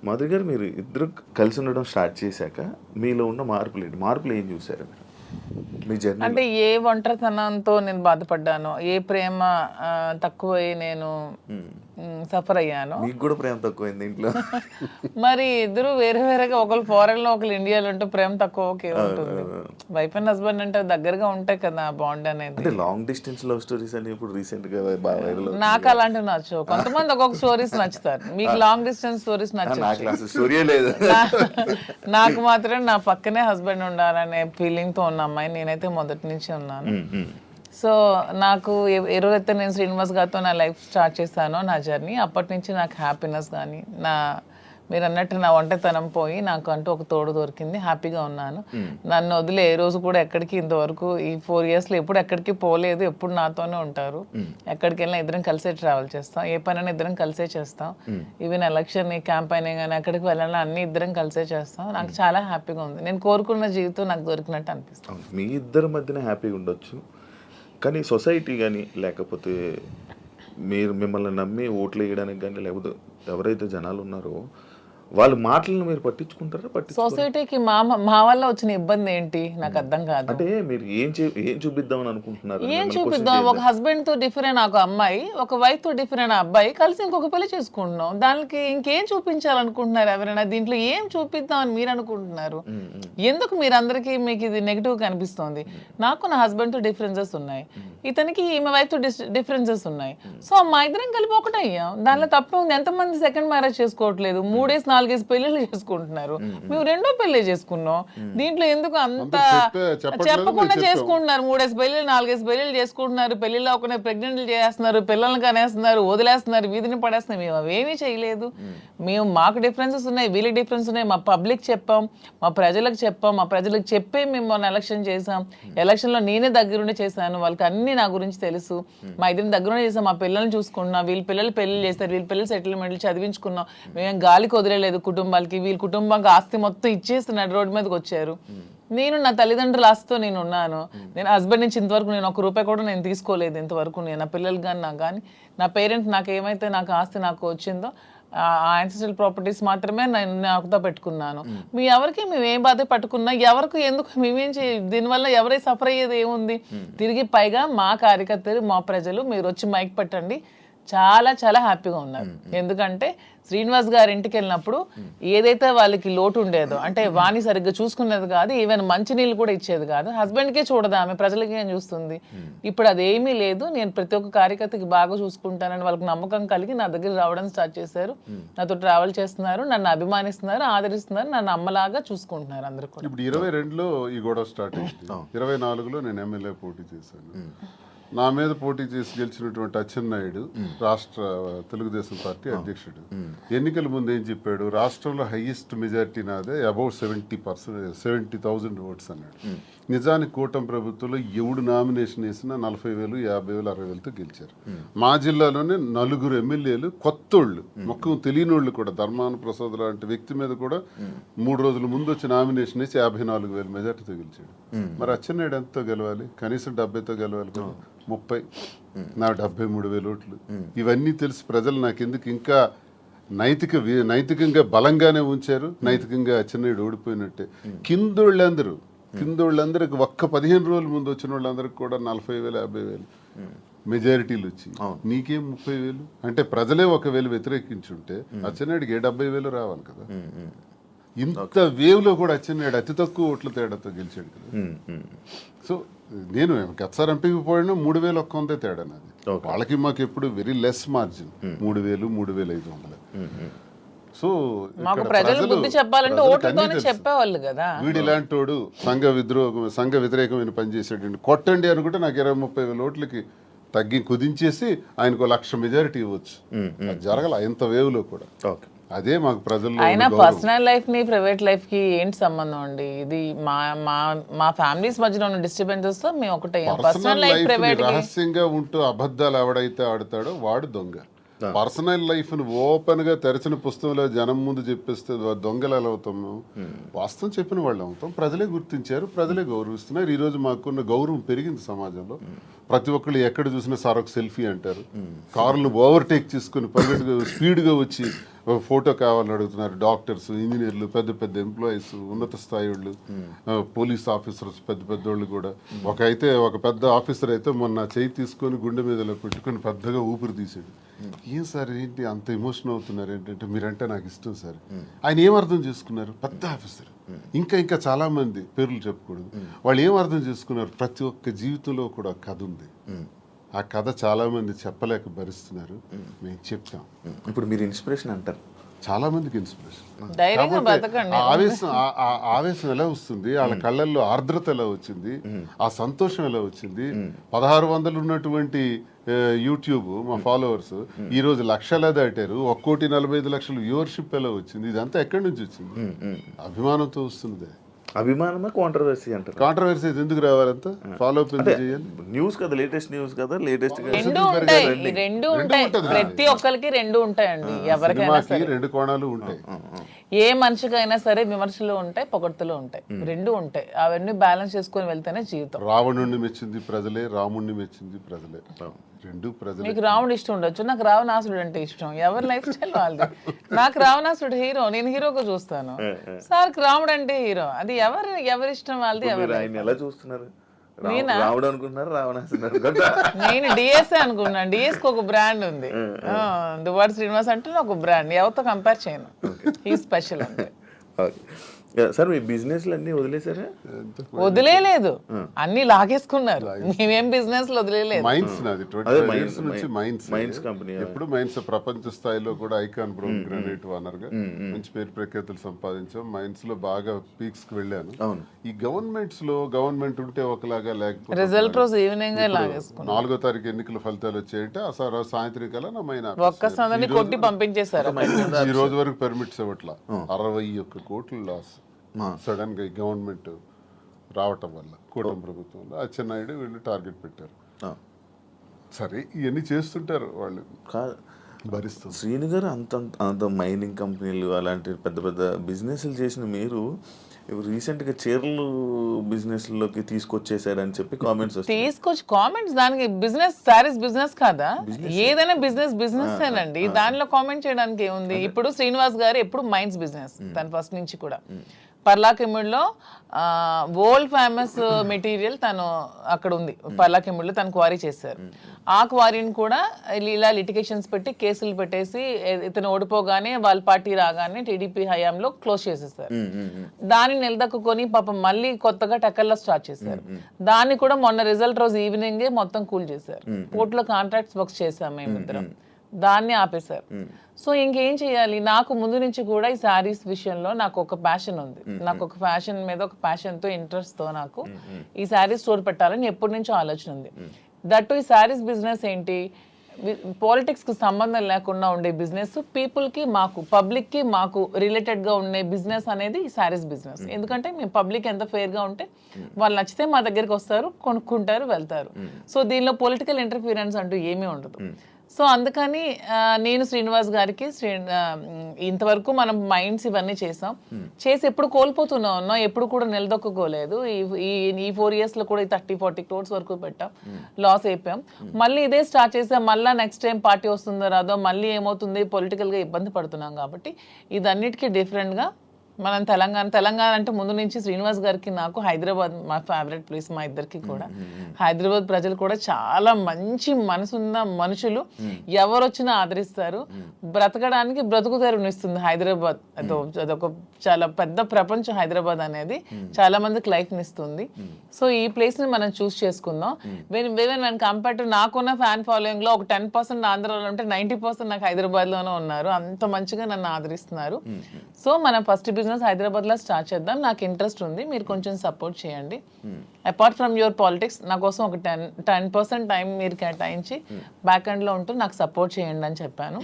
మాధురి గారు, మీరు ఇద్దరు కలిసి ఉండడం స్టార్ట్ చేశాక మీలో ఉన్న మార్పులు ఏం చూసారు మీ జర్నీ? అంటే ఏ ఒంటరితనంతో నేను బాధపడ్డానో, ఏ ప్రేమ తక్కువై నేను సఫర్ అయ్యాను. మీకు కూడా ప్రేమ తక్కువైంది ఇంట్లో? మరి ఇద్దరు వేరే వేరేగా, ఒకరు ఫారెన్ లో ఒకరు ఇండియాలో ఉంటే ప్రేమ తక్కువ ఉంటుంది. వైఫ్ అండ్ హస్బెండ్ అంటే దగ్గరగా ఉంటాయి కదా బాండ్ అనేది. అంటే లాంగ్ డిస్టెన్స్ లవ్ స్టోరీస్ అని ఇప్పుడు రీసెంట్ గా బాగా వైరల్. నాకు అలాంటివి నచ్చవు. కొంతమంది ఒక్కొక్క స్టోరీస్ నచ్చుతారు. మీకు లాంగ్ డిస్టెన్స్ స్టోరీస్ నచ్చవు. స్టోరీ లేదు. నాకు మాత్రం నా పక్కనే హస్బెండ్ ఉండాలనే ఫీలింగ్ తో ఉన్న అమ్మాయి నేనైతే మొదటి నుంచి ఉన్నాను. సో నాకు ఎవరైతే నేను శ్రీనివాస్ గారితో నా లైఫ్ స్టార్ట్ చేశానో, నా జర్నీ, అప్పటి నుంచి నాకు హ్యాపీనెస్ కానీ, మీరు అన్నట్టు నా ఒంటరితనం పోయి నాకు అంటూ ఒక తోడు దొరికింది. హ్యాపీగా ఉన్నాను. నన్ను వదిలే ఏ రోజు కూడా ఎక్కడికి ఇంతవరకు ఈ 4 yearsలో ఎప్పుడు ఎక్కడికి పోలేదు. ఎప్పుడు నాతోనే ఉంటారు. ఎక్కడికి వెళ్ళినా ఇద్దరం కలిసే ట్రావెల్ చేస్తాం. ఏ పనైనా ఇద్దరం కలిసే చేస్తాం. ఈవెన్ ఎలక్షన్ క్యాంపెయినింగ్ కానీ ఎక్కడికి వెళ్ళాలన్నా అన్ని ఇద్దరం కలిసే చేస్తాం. నాకు చాలా హ్యాపీగా ఉంది. నేను కోరుకున్న జీవితం నాకు దొరికినట్టు అనిపిస్తుంది. మీ ఇద్దరి మధ్యన హ్యాపీగా ఉండొచ్చు, కానీ సొసైటీ కానీ లేకపోతే మిమ్మల్ని నమ్మి ఓట్లు వేయడానికి కానీ, లేకపోతే ఎవరైతే జనాలు ఉన్నారో వాళ్ళ మాటలను మీరు పట్టించుకుంటారా? సొసైటీకి మా వల్ల వచ్చిన ఇబ్బంది ఏంటి నాకు అర్థం కాదు. అంటే మీరు ఏం చూపిద్దామని అనుకుంటున్నారు? ఏం చూపిద్దాం? ఒక హస్బెండ్ తో డిఫరెంట్ ఒక అమ్మాయి, ఒక వైఫ్ తో డిఫరెంట్ అబ్బాయి కలిసి ఇంకొక పెళ్లి చేసుకుంటున్నాం. దానికి ఇంకేం చూపించాలనుకుంటున్నారు ఎవరైనా? దీంట్లో ఏం చూపిద్దాం అని మీరు అనుకుంటున్నారు? ఎందుకు మీరు అందరికీ మీకు ఇది నెగిటివ్ కనిపిస్తుంది? నాకు నా హస్బెండ్ తో డిఫరెన్సెస్ ఉన్నాయి, ఇతనికి ఈమె వైఫ్ తో డిఫరెన్సెస్ ఉన్నాయి. సో మా ఇద్దరం కలిపి ఒకటే అయ్యాం. దానిలో తప్పే ఉంది. ఎంతమంది సెకండ్ మ్యారేజ్ చేసుకోవట్లేదు? 3-4 పెళ్లిళ్ళు చేసుకుంటున్నారు. మేము 2వ పెళ్లి చేసుకున్నాం. దీంట్లో ఎందుకు అంత చెప్పకుండా చేసుకుంటున్నారు? 3 పెళ్లిళ్ళు 4 పెళ్లిళ్ళు చేసుకుంటున్నారు. పెళ్లిలో ఒకనే ప్రెగ్నెంట్లు చేస్తున్నారు, పిల్లల్ని కనేస్తున్నారు, వదిలేస్తున్నారు, వీధిని పడేస్తున్నారు. మేము అవేమీ చేయలేదు. మాకు డిఫరెన్సెస్ ఉన్నాయి, వీళ్ళకి డిఫరెన్స్ ఉన్నాయి. మా పబ్లిక్ చెప్పాం, మా ప్రజలకు చెప్పాం, మా ప్రజలకు చెప్పే మేము మొన్న ఎలక్షన్ చేసాం. ఎలక్షన్లో నేనే దగ్గరుండి చేశాను. వాళ్ళకి అన్ని నా గురించి తెలుసు. మా ఇద్దరిని దగ్గరుండి చేసాం. మా పిల్లల్ని చూసుకున్నాం. వీళ్ళ పిల్లలు పెళ్లి చేస్తారు, వీళ్ళ పిల్లలు సెటిల్మెంట్లు చదివించుకున్నాం. మేము గాలికి వదిలేదు కుటుంబాలకి. వీళ్ళ కుటుంబానికి ఆస్తి మొత్తం ఇచ్చేస్తున్నాడు, రోడ్డు మీదకి వచ్చారు. నేను నా తల్లిదండ్రుల ఆస్తితో నేను ఉన్నాను. నేను హస్బెండ్ నుంచి ఇంతవరకు నేను 1 రూపాయి కూడా నేను తీసుకోలేదు ఇంతవరకు. నేను నా పిల్లలు కానీ నాకు కానీ, నా పేరెంట్స్ నాకు ఏమైతే నాకు ఆస్తి నాకు వచ్చిందో ఆ యాన్సిస్ట్రల్ ప్రాపర్టీస్ మాత్రమే నేను నాకుతో పెట్టుకున్నాను. ఎవరికి మేము ఏం బాధ పట్టుకున్నా, ఎవరికి ఎందుకు మేమేం దీనివల్ల ఎవరై సఫర్ అయ్యేది ఏముంది? తిరిగి పైగా మా కార్యకర్తలు, మా ప్రజలు మీరు వచ్చి మైక్ పెట్టండి, చాలా చాలా హ్యాపీగా ఉన్నారు. ఎందుకంటే శ్రీనివాస్ గారి ఇంటికి వెళ్ళినప్పుడు ఏదైతే వాళ్ళకి లోటు ఉండేదో, అంటే వాణి సరిగ్గా చూసుకునేది కాదు, ఈవెన్ మంచినీళ్ళు కూడా ఇచ్చేది కాదు. హస్బెండ్కే చూడదు ఆమె, ప్రజలకి ఏం చూస్తుంది? ఇప్పుడు అదేమీ లేదు. నేను ప్రతి ఒక్క కార్యకర్తకి బాగా చూసుకుంటానని వాళ్ళకి నమ్మకం కలిగి నా దగ్గర రావడం స్టార్ట్ చేశారు. నాతో ట్రావెల్ చేస్తున్నారు, నన్ను అభిమానిస్తున్నారు, ఆదరిస్తున్నారు, నన్ను అమ్మలాగా చూసుకుంటున్నారు అందరూ కూడా. ఇప్పుడు 22లో ఈ గొడవ స్టార్ట్ అయింది. 24లో నేను ఎమ్మెల్యే పోటీ చేశాను. నా మీద పోటీ చేసి గెలిచినటువంటి అచ్చెన్నాయుడు రాష్ట్ర తెలుగుదేశం పార్టీ అధ్యక్షుడు ఎన్నికల ముందు ఏం చెప్పాడు? రాష్ట్రంలో హైయెస్ట్ మెజారిటీ నాదే, అబౌట్ 70,000 ఓట్స్ అన్నాడు. నిజానికి కూటమి ప్రభుత్వంలో ఎవడు నామినేషన్ వేసినా 40,000, 50,000, 60,000తో గెలిచారు. మా జిల్లాలోనే 4 ఎమ్మెల్యేలు కొత్తోళ్ళు, మొక్కం తెలియనోళ్ళు కూడా, ధర్మాన ప్రసాద్ లాంటి వ్యక్తి మీద కూడా 3 రోజుల ముందు వచ్చి నామినేషన్ వేసి 54,000 మెజార్టీతో గెలిచాడు. మరి అచ్చెన్నాయుడు ఎంతతో గెలవాలి? కనీసం 70తో గెలవాలి కదా. 30, నా 73,000 ఓట్లు. ఇవన్నీ తెలిసి ప్రజలు నాకెందుకు ఇంకా నైతికంగా బలంగానే ఉంచారు. నైతికంగా అచ్చెన్నాయుడు ఓడిపోయినట్టే. కిందోళ్ళందరికి ఒక్క 15 రోజుల ముందు వచ్చిన వాళ్ళందరికి కూడా 40,000, 50,000 మెజారిటీలు వచ్చి నీకేం 30,000? అంటే ప్రజలే 1,000 వ్యతిరేకించుంటే అచ్చెన్నాయుడికి 70,000 రావాలి కదా. ఇంత వేవ్లో కూడా అచ్చెన్నాయుడు అతి తక్కువ ఓట్ల తేడాతో గెలిచాడు కదా. సో నేను గతసారి ఎంపీకి పోయినా 3,100 తేడా నాది. వాళ్ళకి మాకు ఎప్పుడు వెరీ లెస్ మార్జిన్, 3,000, 3,500. సో వీడు ఇలాంటోడు సంఘ వ్యతిరేకమైన పని చేసాడు, కొట్టండి అనుకుంటే నాకు 20-30,000 ఓట్లకి తగ్గి కుదించేసి ఆయనకు 1,00,000 మెజారిటీ ఇవ్వచ్చు. అది జరగల ఇంత వేవ్లో కూడా. అదే మాకు ప్రజల్లో. అయినా పర్సనల్ లైఫ్ ని ప్రైవేట్ లైఫ్ కి ఏంటి సంబంధం అండి? ఇది మా ఫ్యామిలీస్ మధ్యలో ఉన్న డిస్టర్బెన్సెస్ మేము ఒకటే. పర్సనల్ లైఫ్ ప్రైవేట్ రహస్యంగా ఉంటూ అబద్ధాలు ఎవడైతే ఆడతాడో వాడు దొంగ. పర్సనల్ లైఫ్ ని ఓపెన్ గా తెరచిన పుస్తకంలో జనం ముందు చెప్పేస్తే దొంగలు ఎలా అవుతాం మేము? వాస్తవం చెప్పిన వాళ్ళు అవుతాం. ప్రజలే గుర్తించారు, ప్రజలే గౌరవిస్తున్నారు. ఈ రోజు మాకున్న గౌరవం పెరిగింది సమాజంలో. ప్రతి ఒక్కళ్ళు ఎక్కడ చూసినా సార్ ఒక సెల్ఫీ అంటారు. కార్లను ఓవర్టేక్ చేసుకుని పరిగెట్టుగా స్పీడ్గా వచ్చి ఫోటో కావాలని అడుగుతున్నారు. డాక్టర్స్, ఇంజనీర్లు, పెద్ద పెద్ద ఎంప్లాయీస్, ఉన్నత స్థాయి వాళ్ళు, పోలీస్ ఆఫీసర్స్, పెద్ద పెద్దోళ్ళు కూడా. ఒక పెద్ద ఆఫీసర్ అయితే మొన్న చేయి తీసుకొని గుండె మీదలో పెట్టుకొని పెద్దగా ఊపిరి తీసాడు. ఏం సార్ ఏంటి అంత ఎమోషన్ అవుతున్నారు ఏంటంటే, మీరంటే నాకు ఇష్టం సార్. ఆయన ఏం అర్థం చేసుకున్నారు? పెద్ద ఆఫీసర్. ఇంకా చాలా మంది పేర్లు చెప్పకూడదు. వాళ్ళు ఏం అర్థం చేసుకున్నారు? ప్రతి ఒక్క జీవితంలో కూడా కథ ఉంది. ఆ కథ చాలా మంది చెప్పలేక భరిస్తున్నారు. మేము చెప్తాం. ఇప్పుడు మీరు ఇన్స్పిరేషన్ అంటారు, చాలా మందికి ఇన్స్పిరేషన్. ధైర్యంగా కాకపోతే బతకండి. ఆ ఆవేశం ఎలా వస్తుంది? వాళ్ళ కళ్ళల్లో ఆర్ద్రత ఎలా వచ్చింది? ఆ సంతోషం ఎలా వచ్చింది? 1600 ఉన్నటువంటి యూట్యూబ్ మా ఫాలోవర్స్ ఈ రోజు లక్షలా దాటారు. 1,45,00,000 వ్యూవర్షిప్ ఎలా వచ్చింది? ఇదంతా ఎక్కడి నుంచి వచ్చింది? అభిమానంతో వస్తుంది. అభిమానమా కాంట్రవర్సీ అంటారు? కాంట్రవర్సీ ఎందుకు రావాలంతా? ఫాలో అప్ ఎందుకు చేయాలి? న్యూస్ కదా, లేటెస్ట్ న్యూస్ కదా, లేటెస్ట్ రెండు ఉంటాయి, రెండు ఉంటాయి. ప్రతి ఒక్కరికి రెండు ఉంటాయండి. ఎవరికైనా సినిమాకి రెండు కోణాలు ఉంటాయి. ఏ మనిషికైనా సరే విమర్శలు ఉంటాయి, పొగడ్తలు ఉంటాయి, రెండు ఉంటాయి. అవన్నీ బ్యాలెన్స్ చేసుకొని వెళ్తేనే జీవితం. రావణుణ్ణి మెచ్చింది ప్రజలే, రాముణ్ణి మెచ్చింది ప్రజలే. రెండు ప్రజలే. మీకు రావణుడు ఇష్టం ఉండొచ్చు, నాకు రావణాసుడు అంటే ఇష్టం. ఎవరి లైఫ్ స్టైల్ వాళ్ళది. నాకు రావణాసుడు హీరో, నేను హీరోగా చూస్తాను. సార్కి రాముడు అంటే హీరో. అది ఎవరి ఇష్టం వాళ్ళది. ఆయన ఎలా చూస్తున్నారు? రాముడు అనుకుంటున్నారు, రావణాసుడు? నేను డిఎస్ఏ అనుకున్నాను. డిఎస్ కి ఒక బ్రాండ్ ఉంది, దువ్వాడ శ్రీనివాస్ అంటే ఒక బ్రాండ్. ఎవరితో కంపేర్ చేయను. ఈ స్పెషల్ అంటే. సార్ మీ బిజినెస్లు అన్నీ వదిలేసారా? వదిలేదు, అన్ని లాగేసుకున్నారు. మేమేం బిజినెస్ వదిలేదు. మైన్స్ నాది 25 years నుంచి మైన్స్ కంపెనీ. ఎప్పుడు మైన్స్ ప్రపంచ స్థాయిలో కూడా ఐకాన్ బ్రౌన్ గ్రానైట్ ఓనర్ గా మంచి పేరు ప్రఖ్యాతులు సంపాదించాం. మైన్స్ లో బాగా పీక్స్ కి వెళ్ళాను. ఈ గవర్నమెంట్స్ లో గవర్నమెంట్ ఉంటే ఒకలాగా, లేకపోతే రిజల్ట్ రోజు ఈవినింగ్ లాగేసుకున్నాను. 4వ తారీఖు ఎన్నికల ఫలితాలు వచ్చాయంటే ఆ సాయంత్రం కల్లా నా మైన్ ఒక్కసారి కొట్టి పంపించేశారు. ఈ రోజు వరకు పర్మిట్స్ ఇవ్వట్లా. 61 కోట్లు లాస్ సడన్ గా గవర్నమెంట్ రావటం వల్ల కూటమి ప్రభుత్వంలో అచ్చెన్నాయుడు వీళ్ళు టార్గెట్ పెట్టారు. సరే ఇవన్నీ చేస్తుంటారు వాళ్ళు, భరిస్తారు. శ్రీను గారు అంత మైనింగ్ కంపెనీలు అలాంటి పెద్ద పెద్ద బిజినెస్లు చేసిన మీరు రీసెంట్గా చీరలు బిజినెస్లోకి తీసుకొచ్చేసారని చెప్పి కామెంట్స్ తీసుకొచ్చి కామెంట్స్. దానికి బిజినెస్, సారీస్ బిజినెస్ కాదా? ఏదైనా బిజినెస్ ఏనండి. దానిలో కామెంట్ చేయడానికి ఏముంది? ఇప్పుడు శ్రీనివాస్ గారు ఎప్పుడు మైన్స్ బిజినెస్, తను ఫస్ట్ నుంచి కూడా. పర్లాకిముడిలో వరల్డ్ ఫేమస్ మెటీరియల్ తను అక్కడ ఉంది. పర్లాకిముడిలో తను క్వారీ చేశారు. ఆ క్వారీని కూడా ఇలా లిటిగేషన్స్ పెట్టి కేసులు పెట్టేసి ఇతను ఓడిపోగానే వాళ్ళ పార్టీ రాగానే టీడీపీ హయాంలో క్లోజ్ చేసేసారు. దాన్ని నిలదక్కుని పాపం మళ్ళీ కొత్తగా టెక్కల్లో స్టార్ట్ చేశారు. దాన్ని కూడా మొన్న రిజల్ట్ రోజు ఈవినింగే మొత్తం కూల్ చేశారు. కోర్టులో కాంట్రాక్ట్స్ వర్క్స్ చేశాం మేమిద్దరం. దాన్ని ఆపేశారు. సో ఇంకేం చేయాలి? నాకు ముందు నుంచి కూడా ఈ శారీస్ విషయంలో నాకు ఒక ప్యాషన్ ఉంది. నాకు ఒక ఫ్యాషన్ మీద ఒక ప్యాషన్తో, ఇంట్రెస్ట్తో నాకు ఈ శారీ స్టోర్ పెట్టాలని ఎప్పటి నుంచో ఆలోచన ఉంది. దట్టు ఈ శారీస్ బిజినెస్ ఏంటి, పాలిటిక్స్కి సంబంధం లేకుండా ఉండే బిజినెస్, పీపుల్కి మాకు, పబ్లిక్కి మాకు రిలేటెడ్గా ఉండే బిజినెస్ అనేది ఈ శారీస్ బిజినెస్. ఎందుకంటే మేము పబ్లిక్ ఎంత ఫెయిర్గా ఉంటే వాళ్ళు నచ్చితే మా దగ్గరికి వస్తారు, కొనుక్కుంటారు, వెళ్తారు. సో దీనిలో పొలిటికల్ ఇంటర్ఫీరెన్స్ అంటూ ఏమీ ఉండదు. సో అందుకని నేను శ్రీనివాస్ గారికి ఇంతవరకు మనం మైండ్స్ ఇవన్నీ చేసాం, చేసి ఎప్పుడు కోల్పోతూనే ఉన్నాం, ఎప్పుడు కూడా నిలదొక్కుకోలేదు. ఈ 4 years లో కూడా 30-40 crores వరకు పెట్టాం, లాస్ అయిపోయాం. మళ్ళీ ఇదే స్టార్ట్ చేసాం. మళ్ళీ నెక్స్ట్ టైం పార్టీ వస్తుందో రాదో, మళ్ళీ ఏమవుతుంది, పొలిటికల్గా ఇబ్బంది పడుతున్నాం. కాబట్టి ఇదన్నిటికీ డిఫరెంట్గా మనం తెలంగాణ అంటే ముందు నుంచి శ్రీనివాస్ గారికి నాకు హైదరాబాద్ మా ఫేవరెట్ ప్లేస్, మా ఇద్దరికి కూడా. హైదరాబాద్ ప్రజలు కూడా చాలా మంచి మనసున్న మనుషులు, ఎవరు వచ్చినా ఆదరిస్తారు. బ్రతకడానికి బ్రతుకు తెరువునిస్తుంది హైదరాబాద్. అదొక చాలా పెద్ద ప్రపంచం హైదరాబాద్ అనేది, చాలా మందికి లైఫ్ని ఇస్తుంది. సో ఈ ప్లేస్ని మనం చూస్ చేసుకుందాం. వెన్ కంపేర్ టు నాకున్న ఫ్యాన్ ఫాలోయింగ్లో ఒక 10% ఆంధ్రాలో ఉంటే 90% నాకు హైదరాబాద్లోనే ఉన్నారు. అంత మంచిగా నన్ను ఆదరిస్తున్నారు. సో మనం ఫస్ట్ బిజినెస్ హైదరాబాద్లో స్టార్ట్ చేద్దాం. నాకు ఇంట్రెస్ట్ ఉంది, మీరు కొంచెం సపోర్ట్ చేయండి. అపార్ట్ ఫ్రమ్ యువర్ పాలిటిక్స్ నా కోసం ఒక 10% టైం మీరు కేటాయించి బ్యాక్ ఎండ్లో ఉంటూ నాకు సపోర్ట్ చేయండి అని చెప్పాను.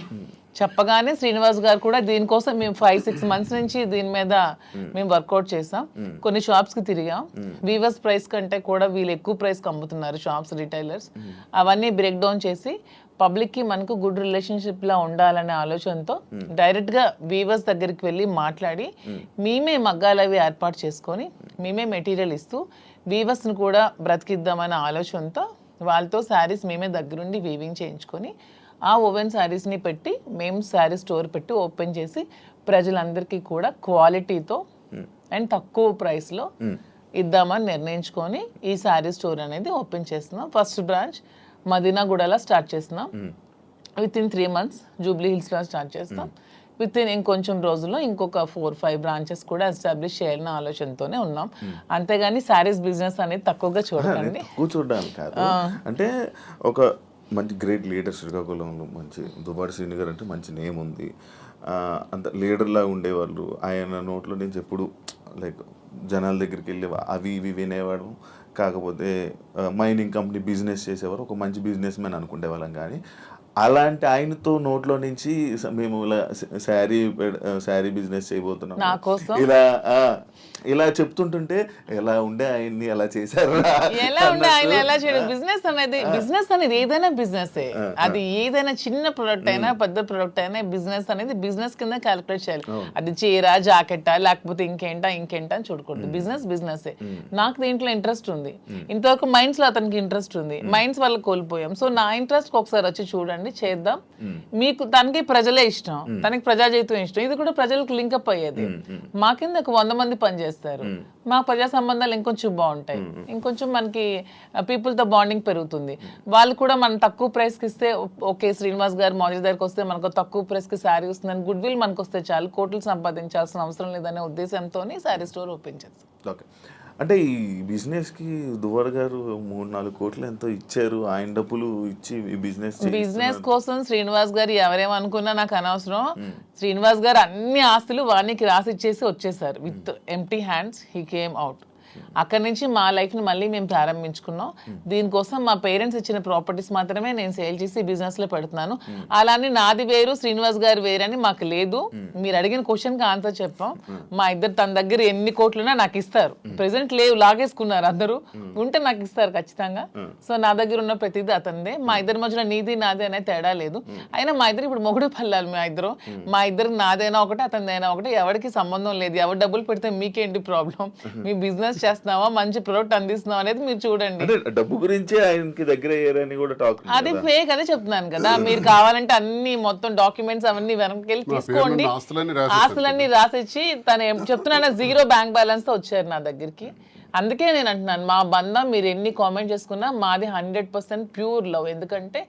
చెప్పగానే శ్రీనివాస్ గారు కూడా దీనికోసం మేము 5-6 months నుంచి దీని మీద మేము వర్కౌట్ చేసాం. కొన్ని షాప్స్కి తిరిగాం. వీవర్స్ ప్రైస్ కంటే కూడా వీళ్ళు ఎక్కువ ప్రైస్కి అమ్ముతున్నారు షాప్స్, రిటైలర్స్. అవన్నీ బ్రేక్ డౌన్ చేసి పబ్లిక్ కి మనకు గుడ్ రిలేషన్షిప్ లా ఉండాలనే ఆలోచనతో డైరెక్ట్ గా వీవర్స్ దగ్గరికి వెళ్ళి మాట్లాడి మేమే మగ్గాలవి ఏర్పాటు చేసుకొని మేమే మెటీరియల్ ఇస్తూ వీవర్స్ ని కూడా బ్రతికిద్దామనే ఆలోచనతో వాళ్ళతో శారీస్ మేమే దగ్గరుండి వీవింగ్ చేయించుకొని ఆ ఓవెన్ శారీస్ని పెట్టి మేము శారీ స్టోర్ పెట్టి ఓపెన్ చేసి ప్రజలందరికీ కూడా క్వాలిటీతో అండ్ తక్కువ ప్రైస్లో ఇద్దామని నిర్ణయించుకొని ఈ శారీ స్టోర్ అనేది ఓపెన్ చేస్తున్నాం. ఫస్ట్ బ్రాంచ్ మదీనాగూడలో స్టార్ట్ చేస్తున్నాం. విత్ ఇన్ 3 months జూబ్లీ హిల్స్లో స్టార్ట్ చేస్తాం. విత్ ఇన్ ఇంకొంచెం రోజుల్లో ఇంకొక 4-5 బ్రాంచెస్ కూడా ఎస్టాబ్లిష్ చేయాలన్న ఆలోచనతోనే ఉన్నాం. అంతేగాని శారీస్ బిజినెస్ అనేది తక్కువగా చూడండి. కూర్చోడానికి కాదు, అంటే ఒక మంచి గ్రేట్ లీడర్ శ్రీకాకుళంలో మంచి దువ్వాడ శ్రీని గారు అంటే మంచి నేమ్ ఉంది. అంత లీడర్లా ఉండేవాళ్ళు. ఆయన నోట్లో నుంచి ఎప్పుడు లైక్ జనాల దగ్గరికి వెళ్ళి అవి ఇవి వినేవాడు. కాకపోతే మైనింగ్ కంపెనీ బిజినెస్ చేసేవారు, ఒక మంచి బిజినెస్ మ్యాన్ అనుకునే వాళ్ళం. కానీ అలాంటి ఆయనతో నోట్లో నుంచి మేము ఇలా శారీ బిజినెస్ చేయబోతున్నాం ఇలా చెప్తుంటుంటే ఎలా ఉండే ఆయన్ని ఎలా చేశారు, ఎలా ఉండే ఆయన ఎలా చేయడం. బిజినెస్ అనేది ఏదైనా బిజినెస్, అది ఏదైనా చిన్న ప్రొడక్ట్ అయినా పెద్ద ప్రొడక్ట్ అయినా బిజినెస్ అనేది బిజినెస్ కింద క్యాలిక్యులేట్ చేయాలి. అది చీర జాకెట్టా లేకపోతే ఇంకేంటా అని చూడకూడదు. బిజినెస్ నాకు దీంట్లో ఇంట్రెస్ట్ ఉంది. ఇంతవరకు మైండ్స్ లో అతనికి ఇంట్రెస్ట్ ఉంది, మైండ్స్ వల్ల కోల్పోయాం. సో నా ఇంట్రెస్ట్ ఒకసారి వచ్చి చూడండి, చేద్దాం. మీకు తనకి ప్రజలే ఇష్టం, తనకి ప్రజాజీవితం ఇష్టం, ఇది కూడా ప్రజలకు లింకప్ అయ్యేది. మా కింద 100 మంది పనిచేస్తారు, మా ప్రజా సంబంధాలు ఇంకొంచెం బాగుంటాయి, ఇంకొంచెం మనకి పీపుల్ తో బాండింగ్ పెరుగుతుంది. వాళ్ళు కూడా మనం తక్కువ ప్రైస్ కి ఇస్తే ఓకే, శ్రీనివాస్ గారు మోదీ దగ్గరికి వస్తే మనకు తక్కువ ప్రైస్ కి శారీ వస్తుందని గుడ్ విల్ మనకు వస్తే చాలు, కోట్లు సంపాదించాల్సిన అవసరం లేదనే ఉద్దేశంతో శారీ స్టోర్ ఓపెన్ చేస్తాం. ఓకే, అంటే ఈ బిజినెస్కి దువ్వాడ గారు 3-4 కోట్లు ఎంతో ఇచ్చారు. ఆయన డబ్బులు ఇచ్చి ఈ బిజినెస్ కోసం శ్రీనివాస్ గారు ఎవరేమనుకున్నా నాకు అనవసరం. శ్రీనివాస్ గారు అన్ని ఆస్తులు వానికి రాసిచ్చేసి వచ్చేసారు. With empty hands he came out. అక్కడి నుంచి మా లైఫ్ని మళ్ళీ మేము ప్రారంభించుకున్నాం. దీనికోసం మా పేరెంట్స్ ఇచ్చిన ప్రాపర్టీస్ మాత్రమే నేను సేల్ చేసి బిజినెస్లో పెడుతున్నాను. అలానే నాది వేరు శ్రీనివాస్ గారు వేరని మాకు లేదు. మీరు అడిగిన క్వశ్చన్కి ఆన్సర్ చెప్పాం. మా ఇద్దరు తన దగ్గర ఎన్ని కోట్లున్నా నాకు ఇస్తారు. ప్రెసెంట్ లేవు, లాగేసుకున్నారు అందరూ. ఉంటే నాకు ఇస్తారు ఖచ్చితంగా. సో నా దగ్గర ఉన్న ప్రతిదీ అతనిదే. మా ఇద్దరి మధ్యలో నీది నాది అనే తేడా లేదు. అయినా మా ఇద్దరు ఇప్పుడు మొగుడు పల్లాలి. మా ఇద్దరు నాదైనా ఒకటి అతనిదైనా ఒకటి, ఎవరికి సంబంధం లేదు. ఎవరు డబ్బులు పెడితే మీకేంటి ప్రాబ్లం? మీ బిజినెస్ చేస్తున్నావా, మంచి ప్రొడక్ట్ అందిస్తున్నావా అనేది మీరు చూడండి. డబ్బు గురించి ఆయనకి దగ్గర అయ్యారని కూడా టాక్. అది ఫేక్, అదే చెప్తున్నాను కదా. మీరు కావాలంటే అన్ని మొత్తం డాక్యుమెంట్స్ అవన్నీ వెనక్కి తీసుకోండి. ఆస్తులన్నీ రాసిచ్చి తను చెప్తున్నాను 0 బ్యాంక్ బ్యాలెన్స్ తో వచ్చారు నా దగ్గరికి. అందుకే నేను అంటున్నాను, మా బంధం మీరు ఎన్ని కామెంట్ చేసుకున్నా మాది 100% ప్యూర్ లవ్. ఎందుకంటే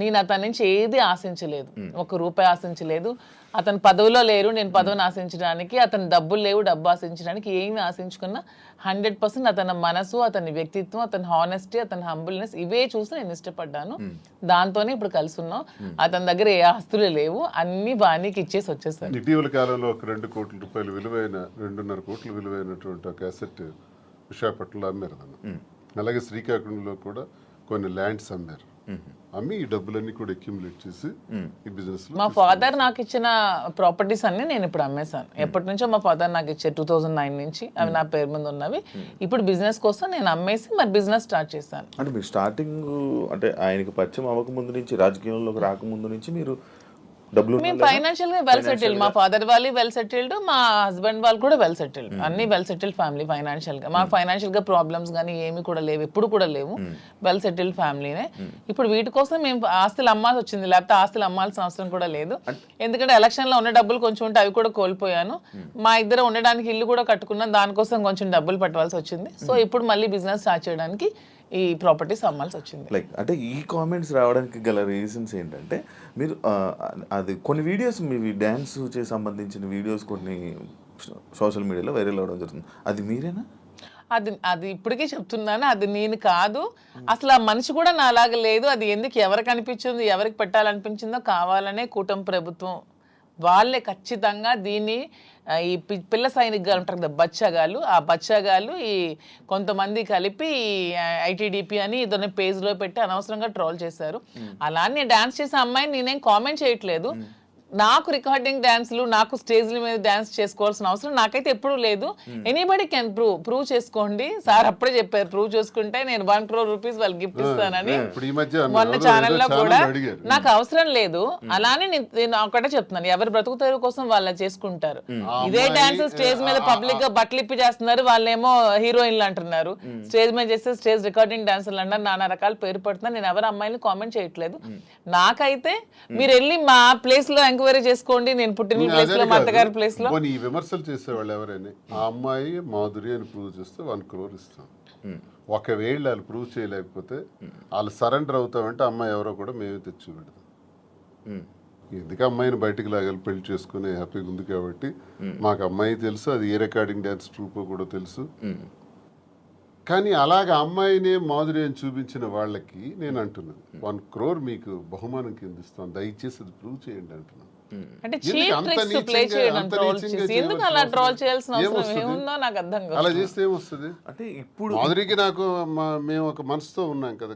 నేను అతని నుంచి ఏది ఆశించలేదు, 1 రూపాయి ఆశించలేదు. అతను పదవిలో లేరు, నేను పదవిని ఆశించడానికి. అతను డబ్బులు లేవు, డబ్బు ఆశించడానికి. ఏమి ఆశించుకున్నా 100% అతని మనసు, అతని వ్యక్తిత్వం, అతని హానెస్టీ, అతని హంబుల్నెస్ ఇవే చూసి నేను ఇష్టపడ్డాను. దాంతోనే ఇప్పుడు కలిసి ఉన్నాం. అతని దగ్గర ఏ ఆస్తులు లేవు, అన్ని బాణీకి ఇచ్చేసి వచ్చేసారు. ఇటీవల కాలంలో ఒక 2 కోట్ల రూపాయలు విలువైన 2.5 కోట్ల విలువైనటువంటి ఒక అసెట్ విశాఖపట్నంలో అమ్మారు. అలాగే శ్రీకాకుళంలో కూడా కొన్ని ల్యాండ్స్ అమ్మారు. అమ్మి ఈ డబ్బులన్నీ కూడా అక్యుములేట్ చేసి ఈ బిజినెస్ లో మా ఫాదర్ నాకు ఇచ్చిన ప్రాపర్టీస్ అన్ని నేను ఇప్పుడు అమ్మేశాను. ఎప్పటి నుంచో మా ఫాదర్ నాకు ఇచ్చే 2009 నుంచి అవి నా పేరు మీద ఉన్నవి. ఇప్పుడు బిజినెస్ కోసం నేను అమ్మేసి మరి బిజినెస్ స్టార్ట్ చేశాను. అంటే మీరు స్టార్టింగ్ అంటే ఆయనకి పరిచయం అవ్వక ముందు నుంచి, రాజకీయంలోకి రాకముందు నుంచి మీరు మేము ఫైనాన్షియల్ గా వెల్ సెటిల్డ్. మా ఫాదర్ వాళ్ళు వెల్ సెటిల్డ్, మా హస్బెండ్ వాళ్ళు కూడా వెల్ సెటిల్డ్. అన్ని వెల్ సెటిల్డ్ ఫ్యామిలీ ఫైనాన్షియల్ గా. మాకు ఫైనాన్షియల్ గా ప్రాబ్లమ్స్ కానీ ఏమి కూడా లేవు, ఎప్పుడు కూడా లేవు. వెల్ సెటిల్డ్ ఫ్యామిలీనే. ఇప్పుడు వీటి కోసం మేము ఆస్తులు అమ్మాల్సి వచ్చింది, లేకపోతే ఆస్తులు అమ్మాల్సిన అవసరం కూడా లేదు. ఎందుకంటే ఎలక్షన్ లో ఉన్న డబ్బులు కొంచెం ఉంటే అవి కూడా కోల్పోయాను. మా ఇద్దరు ఉండడానికి ఇల్లు కూడా కట్టుకున్నాం, దానికోసం కొంచెం డబ్బులు పట్టవలసి వచ్చింది. సో ఇప్పుడు మళ్ళీ బిజినెస్ స్టార్ట్ చేయడానికి ఈ ప్రాపర్టీస్ అమ్మాల్సి వచ్చింది. లైక్ అంటే ఈ కామెంట్స్ రావడానికి గల రీజన్స్ ఏంటంటే, మీరు అది కొన్ని వీడియోస్ మీ డ్యాన్స్ చే సంబంధించిన వీడియోస్ కొన్ని సోషల్ మీడియాలో వైరల్ అవ్వడం జరుగుతుంది. అది మీరేనా? అది ఇప్పటికీ చెప్తున్నాను, అది నేను కాదు. అసలు ఆ మనిషి కూడా నాలాగా లేదు. అది ఎందుకు ఎవరికి అనిపించింది, ఎవరికి పెట్టాలనిపించిందో కావాలనే కూటమి ప్రభుత్వం వాళ్ళే ఖచ్చితంగా దీన్ని ఈ పిల్ల సైనికులు ఉంటారు కదా, బచ్చగాళ్ళు, ఆ బచ్చగాళ్ళు ఈ కొంతమంది కలిపి ఐటీడీపీ అని ఏదైనా పేజ్లో పెట్టి అనవసరంగా ట్రోల్ చేశారు. అలానే డాన్స్ చేసే అమ్మాయిని నేనేం కామెంట్ చేయట్లేదు. నాకు రికార్డింగ్ డాన్స్లు నాకు స్టేజ్ల మీద డాన్స్ చేసుకోవాల్సిన అవసరం నాకైతే ఎప్పుడూ లేదు. ఎనీబడి కెన్ ప్రూవ్ చేసుకోండి. సార్ అప్పుడే చెప్పారు ప్రూవ్ చేసుకుంటే నేను 1 crore rupees వాళ్ళకి గిఫ్ట్ ఇస్తానని. ఇప్పుడు ఈ మధ్య మొన్న ఛానల్లో కూడా అడిగారు. నాకు అవసరం లేదు. అలానే నేను ఒకటే చెప్తున్నాను, ఎవరి బ్రతుకుతారు కోసం వాళ్ళు చేసుకుంటారు. ఇదే డాన్స్ స్టేజ్ మీద పబ్లిక్ గా బట్టలు ఇప్పి చేస్తున్నారు, వాళ్ళేమో హీరోయిన్లు అంటున్నారు. స్టేజ్ మీద చేస్తే స్టేజ్ రికార్డింగ్ డాన్సర్లు అన్నారు, నానా రకాల పేరు పడుతున్నారు. నేను ఎవరు అమ్మాయిని కామెంట్ చేయట్లేదు. నాకైతే మీరు వెళ్ళి మా ప్లేస్ లో ఎంక్వైరీ చేసుకోండి, నేను పుట్టిన ప్లేస్ లో మా అత్తగారి ప్లేస్ లో. ఈ విమర్శలు చేసేవాళ్ళు ఎవరైనా ఆ అమ్మాయి మాధురి అని ప్రూవ్ చేస్తే 1 crore ఇస్తాం. ఒకవేళ వాళ్ళు ప్రూవ్ చేయలేకపోతే వాళ్ళు సరెండర్ అవుతామంటే అమ్మాయి ఎవరో కూడా మేమే తెచ్చి పెడతాం. ఎందుకు అమ్మాయిని బయటికి లాగాలి, పెళ్లి చేసుకుని హ్యాపీగా ఉంది కాబట్టి. మాకు అమ్మాయి తెలుసు, అది ఏ రికార్డింగ్ డ్యాన్స్ ట్రూపో కూడా తెలుసు. కానీ అలాగ అమ్మాయినే మాధురి అని చూపించిన వాళ్ళకి నేను అంటున్నాను 1 crore మీకు బహుమానం కింద ఇస్తాను, దయచేసి అది ప్రూవ్ చేయండి అంటున్నాను. అంటే చీట్ ట్రిక్స్ ప్లే చేయడం, ట్రోల్ చేసి ఎందుకు అలా ట్రోల్ చేయాల్సిన అవసరం ఏముందో నాకు అర్థం కాదు. అలా చేస్తే ఏమొస్తుంది? అంటే ఇప్పుడు మాధురికి నాకు మేము ఒక మనసుతో ఉన్నాం కదా,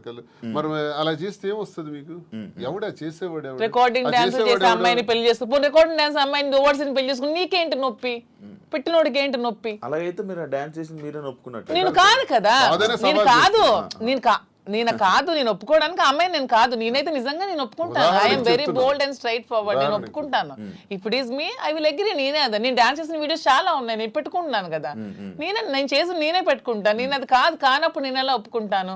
మరి అలా చేస్తే ఏమొస్తుంది మీకు? ఎవడా చేసేవాడు? ఎవడు? రికార్డింగ్ డాన్స్ చేసే అమ్మాయిని పెళ్లి చేసుకుని రికార్డింగ్ డాన్స్ అమ్మాయిని దువ్వాల్సిన పెళ్లి చేసుకుని నీకేంటి నొప్పి? పెట్టినోడికి ఏంటి నొప్పి? అలాగైతే మీరు ఆ డాన్స్ చేసి మీరే ఒప్పుకున్నట్టు. నేను కాదు కదా, నేను ఒప్పుకోవడానికి అమ్మాయి నేను కాదు. నేనైతే నిజంగా నేను ఒప్పుకుంటాను. I'm very bold and straight forward. నేను ఒప్పుకుంటాను. If it is me I will agree. నేనే అదా, నేను డాన్స్ చేసిన వీడియోస్ చాలా ఉన్నాయి, నేను పెట్టుకుంటున్నాను కదా. నేను చేసి నేనే పెట్టుకుంటాను. నేను అది కానప్పుడు నేను ఎలా ఒప్పుకుంటాను?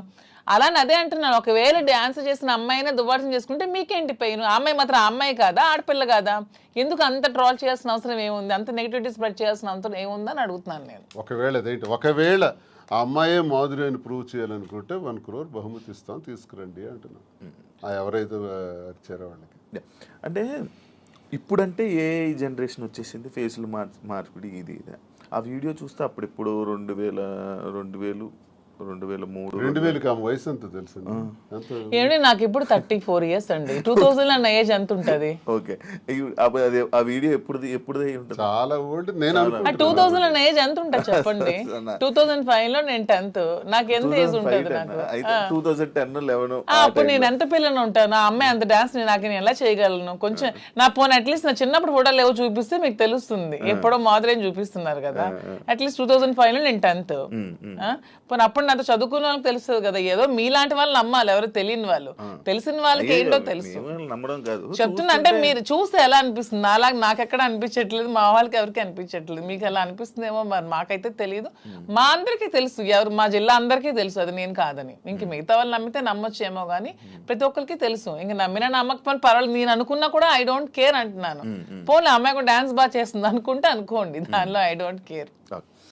అలానే అదే అంటున్నాను, ఒకవేళ డాన్స్ చేసిన అమ్మాయినే దువ్వాసం చేసుకుంటే మీకేంటి పెయిన్? అమ్మాయి మాత్రం అమ్మాయి కాదా, ఆడపిల్ల కాదా? ఎందుకు అంత ట్రోల్ చేయాల్సిన అవసరం ఏముంది? అంత నెగిటివిటీ స్ప్రెడ్ చేయాల్సిన అవసరం ఏముందని అడుగుతున్నాను నేను. ఒకవేళ ఆ అమ్మాయే మాధురి అని ప్రూవ్ చేయాలనుకుంటే 1 crore బహుమతి ఇస్తాం, తీసుకురండి అంటున్నాం. ఎవరైతే వచ్చారో వాళ్ళకి. అంటే ఇప్పుడంటే ఏ జనరేషన్ వచ్చేసింది, ఫేసులు మార్పిడి ఇది ఇది. ఆ వీడియో చూస్తే అప్పుడు 2003 2000 ఆమె వయసు ఎంత తెలుసు? ఏమండి నాకు ఇప్పుడు 34 years అండి. 2000 అన్న ఏజ్ ఎంత ఉంటది? ఓకే, ఆ వీడియో ఎప్పుడు చాలా ఓల్డ్. నేను 2000 అన్న ఏజ్ ఎంత ఉంటుంది చెప్పండి? 2005 లో నేను 10th. నాకు ఎంత ఏజ్ ఉంటుంది? నాకు 2010-11 అప్పుడు నేను ఎంత పిల్లని ఉంటాను? ఆ అమ్మాయి అంత డాన్స్ నాకు నేను ఎలా చేయగలను? కొంచెం నా పోనీ అట్లీస్ట్ నా చిన్నప్పుడు ఫోటోలు ఏవో చూపిస్తే మీకు తెలుస్తుంది. ఎప్పుడో మాదిరి చూపిస్తున్నారు కదా. అట్లీస్ట్ 2005 లో నేను 10th. పోనీ అప్పుడు నాతో చదువుకున్న వాళ్ళకి తెలుస్తుంది కదా. ఏదో మీలాంటి వాళ్ళు నమ్మాలి, ఎవరు తెలియని వాళ్ళు. తెలిసిన వాళ్ళకి ఏంటో తెలుసు. నమ్మడం కాదు చెప్తున్నా, అంటే మీరు చూస్తే ఎలా అనిపిస్తుంది? అలాగే నాకు ఎక్కడ అనిపించట్లేదు, మా వాళ్ళకి ఎవరికి అనిపించట్లేదు. మీకు ఎలా అనిపిస్తుందేమో మరి, మాకైతే తెలియదు. మా అందరికీ తెలుసు, ఎవరు మా జిల్లా అందరికీ తెలుసు అది నేను కాదని. ఇంక మిగతా వాళ్ళు నమ్మితే నమ్మొచ్చేమో కానీ ప్రతి ఒక్కరికి తెలుసు. ఇంక నమ్మినా నమ్మకపోయినా పర్వాలేదు, నేను అనుకున్నా కూడా ఐ డోంట్ కేర్ అంటున్నాను. పోనీ అమ్మాయి కూడా డాన్స్ బాగా చేస్తుంది అనుకుంటే అనుకోండి, దానిలో ఐ డోంట్ కేర్.